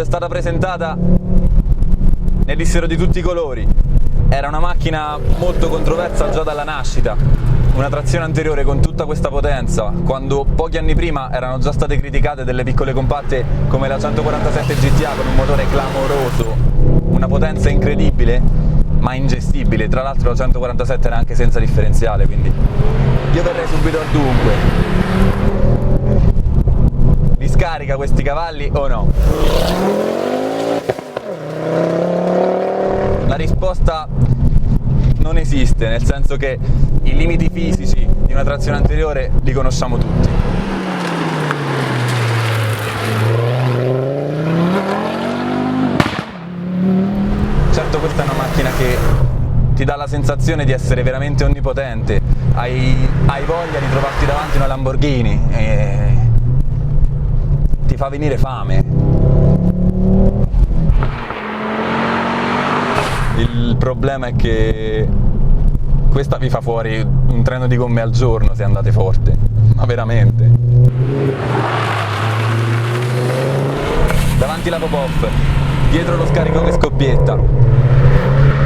quando è stata presentata ne dissero di tutti i colori. Era una macchina molto controversa già dalla nascita, una trazione anteriore con tutta questa potenza, quando pochi anni prima erano già state criticate delle piccole compatte come la 147 GTA con un motore clamoroso, una potenza incredibile ma ingestibile. Tra l'altro la 147 era anche senza differenziale, quindi io verrei subito al dunque: li scarica questi cavalli o no? La risposta non esiste, nel senso che i limiti fisici di una trazione anteriore li conosciamo tutti. Certo, questa è una macchina che ti dà la sensazione di essere veramente onnipotente, hai voglia di trovarti davanti una Lamborghini e ti fa venire fame. Il problema è che questa vi fa fuori un treno di gomme al giorno se andate forte, ma veramente. Davanti la pop-off, dietro lo scarico che scoppietta.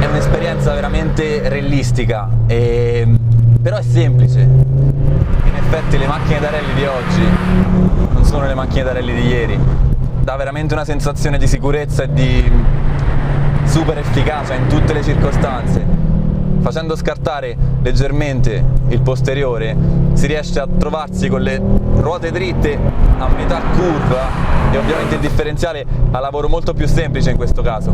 È un'esperienza veramente realistica, però è semplice. In effetti le macchine da rally di oggi non sono le macchine da rally di ieri. Dà veramente una sensazione di sicurezza e di super efficacia in tutte le circostanze. Facendo scartare leggermente il posteriore si riesce a trovarsi con le ruote dritte a metà curva e ovviamente il differenziale ha lavoro molto più semplice in questo caso.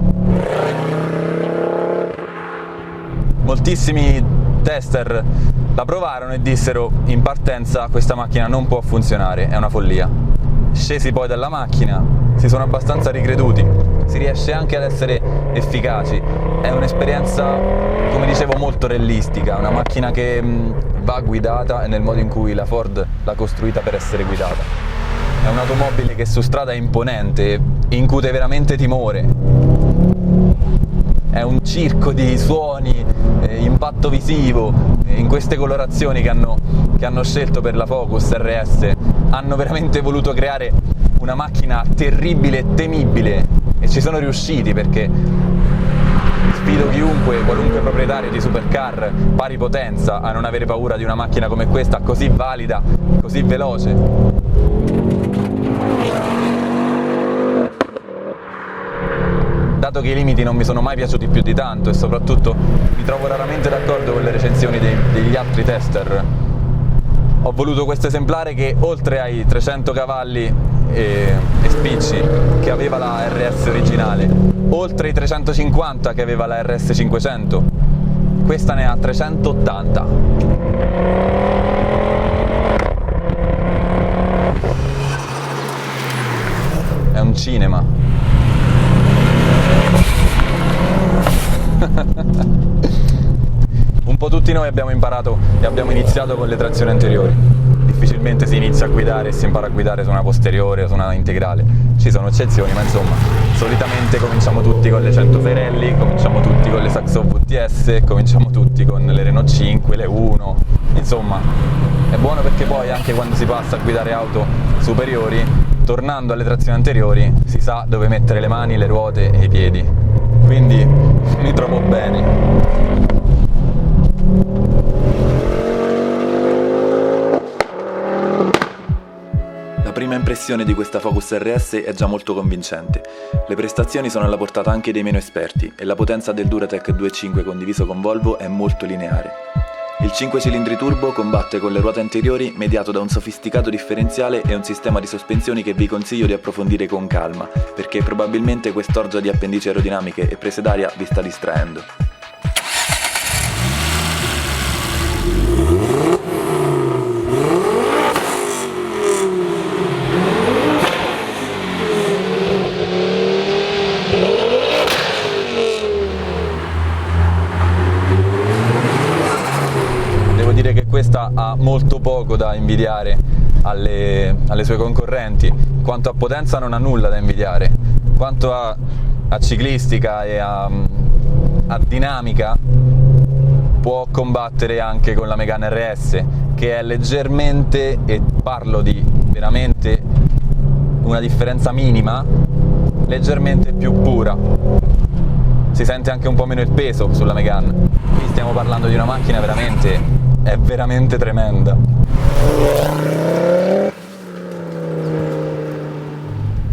Moltissimi tester la provarono e dissero in partenza: questa macchina non può funzionare, è una follia. Scesi poi dalla macchina, si sono abbastanza ricreduti, si riesce anche ad essere efficaci. È un'esperienza, come dicevo, molto realistica, una macchina che va guidata nel modo in cui la Ford l'ha costruita per essere guidata. È un'automobile che su strada è imponente, incute veramente timore. È un circo di suoni, impatto visivo. In queste colorazioni che hanno scelto per la Focus RS hanno veramente voluto creare una macchina terribile e temibile, e ci sono riusciti, perché sfido chiunque, qualunque proprietario di supercar pari potenza, a non avere paura di una macchina come questa, così valida, così veloce. Dato che i limiti non mi sono mai piaciuti più di tanto e soprattutto mi trovo raramente d'accordo con le recensioni degli altri tester, ho voluto questo esemplare che, oltre ai 300 cavalli e spicci che aveva la RS originale, oltre i 350 che aveva la RS 500, questa ne ha 380. È un cinema. Un po' tutti noi abbiamo imparato e abbiamo iniziato con le trazioni anteriori. Difficilmente si inizia a guidare e si impara a guidare su una posteriore o su una integrale. Ci sono eccezioni, ma insomma, solitamente cominciamo tutti con le 106 Rally, cominciamo tutti con le Saxo VTS, cominciamo tutti con le Renault 5, le 1. Insomma, è buono perché poi anche quando si passa a guidare auto superiori, tornando alle trazioni anteriori, si sa dove mettere le mani, le ruote e i piedi. Quindi mi trovo bene. La prima impressione di questa Focus RS è già molto convincente. Le prestazioni sono alla portata anche dei meno esperti e la potenza del Duratec 2.5 condiviso con Volvo è molto lineare. Il 5 cilindri turbo combatte con le ruote anteriori, mediato da un sofisticato differenziale e un sistema di sospensioni che vi consiglio di approfondire con calma, perché probabilmente quest'orgia di appendici aerodinamiche e prese d'aria vi sta distraendo. Questa ha molto poco da invidiare alle sue concorrenti. Quanto a potenza non ha nulla da invidiare. Quanto a ciclistica e a dinamica può combattere anche con la Megane RS, che è leggermente, e parlo di veramente una differenza minima, leggermente più pura, si sente anche un po' meno il peso sulla Megane. Qui stiamo parlando di una macchina è veramente tremenda.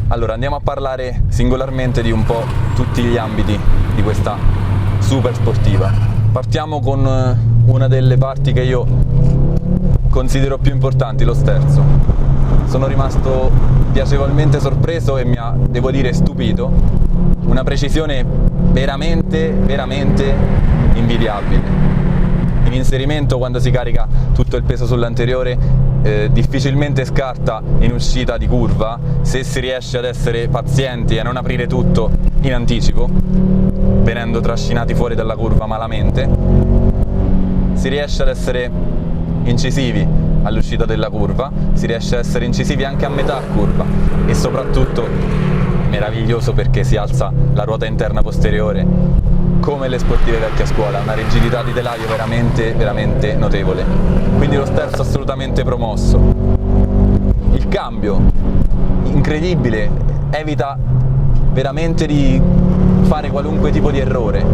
Allora andiamo a parlare singolarmente di un po' tutti gli ambiti di questa super sportiva. Partiamo con una delle parti che io considero più importanti, lo sterzo. Sono rimasto piacevolmente sorpreso e mi ha, devo dire, stupito. Una precisione veramente invidiabile. In inserimento, quando si carica tutto il peso sull'anteriore, difficilmente scarta in uscita di curva, se si riesce ad essere pazienti e a non aprire tutto in anticipo, venendo trascinati fuori dalla curva malamente, si riesce ad essere incisivi all'uscita della curva, si riesce ad essere incisivi anche a metà curva e soprattutto meraviglioso perché si alza la ruota interna posteriore come le sportive vecchia scuola, una rigidità di telaio veramente notevole. Quindi lo sterzo assolutamente promosso. Il cambio, incredibile, evita veramente di fare qualunque tipo di errore.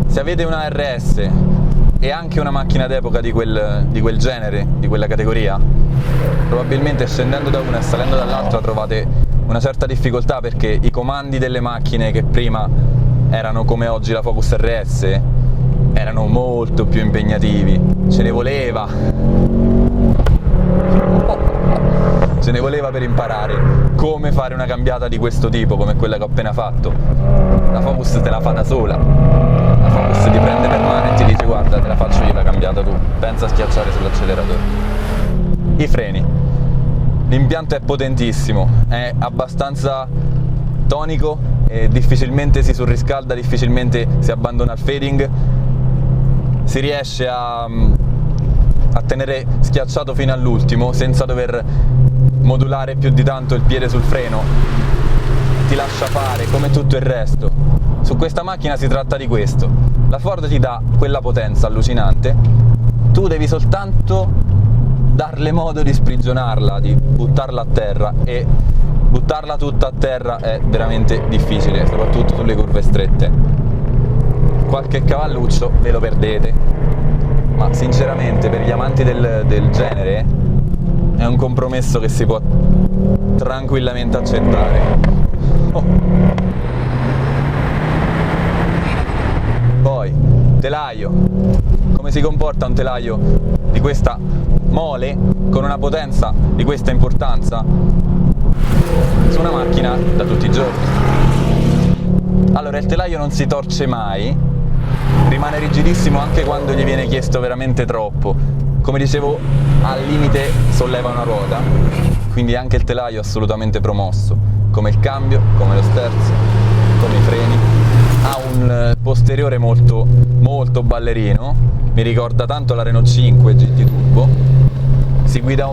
Se avete una RS e anche una macchina d'epoca di quel genere, di quella categoria, probabilmente scendendo da una e salendo dall'altra trovate una certa difficoltà, perché i comandi delle macchine che prima erano come oggi la Focus RS erano molto più impegnativi, ce ne voleva per imparare come fare una cambiata di questo tipo, come quella che ho appena fatto. La Focus te la fa da sola, la Focus ti prende per mano e ti dice: guarda, te la faccio io la cambiata, tu pensa a schiacciare sull'acceleratore. I freni, l'impianto è potentissimo, è abbastanza tonico e difficilmente si surriscalda, difficilmente si abbandona al fading, si riesce a tenere schiacciato fino all'ultimo senza dover modulare più di tanto il piede sul freno, ti lascia fare come tutto il resto. Su questa macchina si tratta di questo, la Ford ti dà quella potenza allucinante, tu devi soltanto darle modo di sprigionarla, di buttarla a terra, e buttarla tutta a terra è veramente difficile, soprattutto sulle curve strette. Qualche cavalluccio ve lo perdete, ma sinceramente per gli amanti del genere è un compromesso che si può tranquillamente accettare. Poi, telaio. Come si comporta un telaio di questa mole, con una potenza di questa importanza, su una macchina da tutti i giorni? Allora, il telaio non si torce mai, rimane rigidissimo anche quando gli viene chiesto veramente troppo. Come dicevo, al limite solleva una ruota, quindi anche il telaio è assolutamente promosso, come il cambio, come lo sterzo, come i freni. Ha un posteriore molto ballerino, mi ricorda tanto la Renault 5 GT Turbo, si guida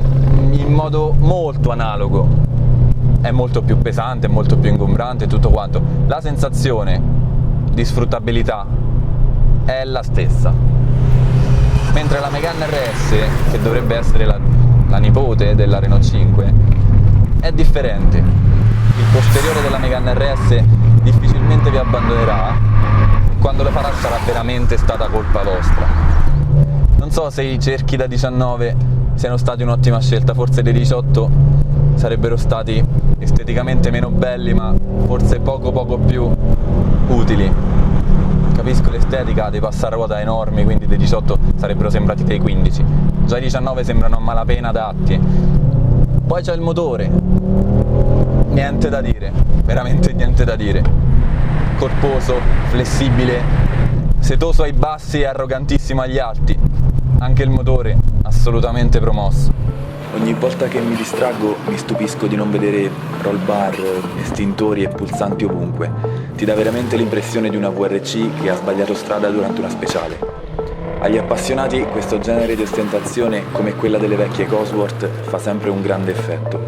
in modo molto analogo, è molto più pesante, è molto più ingombrante e tutto quanto. La sensazione di sfruttabilità è la stessa, mentre la Megane RS, che dovrebbe essere la nipote della Renault 5, è differente. Il posteriore della Megane RS difficilmente vi abbandonerà, quando lo farà sarà veramente stata colpa vostra. Non so se i cerchi da 19 siano stati un'ottima scelta, forse dei 18 sarebbero stati esteticamente meno belli, ma forse poco più utili. Capisco l'estetica dei passaruota enormi, quindi dei 18 sarebbero sembrati dei 15, già i 19 sembrano a malapena adatti. Poi c'è il motore, niente da dire, veramente niente da dire. Corposo, flessibile, setoso ai bassi e arrogantissimo agli alti. Anche il motore assolutamente promosso. Ogni volta che mi distraggo mi stupisco di non vedere roll bar, estintori e pulsanti ovunque. Ti dà veramente l'impressione di una VRC che ha sbagliato strada durante una speciale. Agli appassionati questo genere di ostentazione, come quella delle vecchie Cosworth, fa sempre un grande effetto.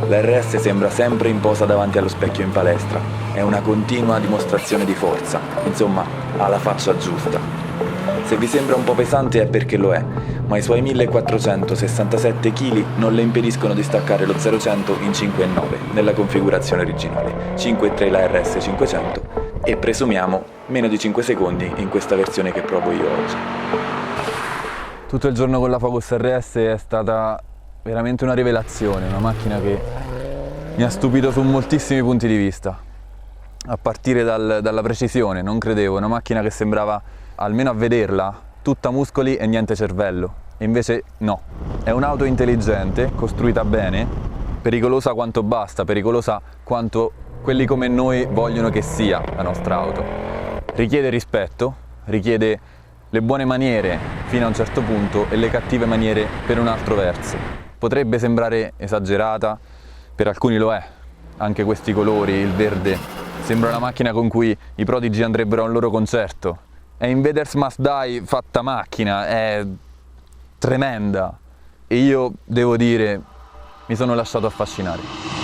La RS sembra sempre in posa davanti allo specchio in palestra, è una continua dimostrazione di forza, insomma, ha la faccia giusta. Se vi sembra un po' pesante è perché lo è, ma i suoi 1467 kg non le impediscono di staccare lo 0-100 in 5,9 nella configurazione originale, 5,3 la RS 500 e presumiamo meno di 5 secondi in questa versione che provo io oggi. Tutto il giorno con la Focus RS è stata veramente una rivelazione, una macchina che mi ha stupito su moltissimi punti di vista, a partire dalla precisione. Non credevo, una macchina che sembrava, almeno a vederla, tutta muscoli e niente cervello, e invece no, è un'auto intelligente, costruita bene, pericolosa quanto basta, pericolosa quanto quelli come noi vogliono che sia la nostra auto. Richiede rispetto, richiede le buone maniere fino a un certo punto e le cattive maniere per un altro verso. Potrebbe sembrare esagerata, per alcuni lo è, anche questi colori, il verde, sembra una macchina con cui i Prodigy andrebbero a un loro concerto. È Invaders Must Die fatta macchina, è tremenda, e io devo dire, mi sono lasciato affascinare.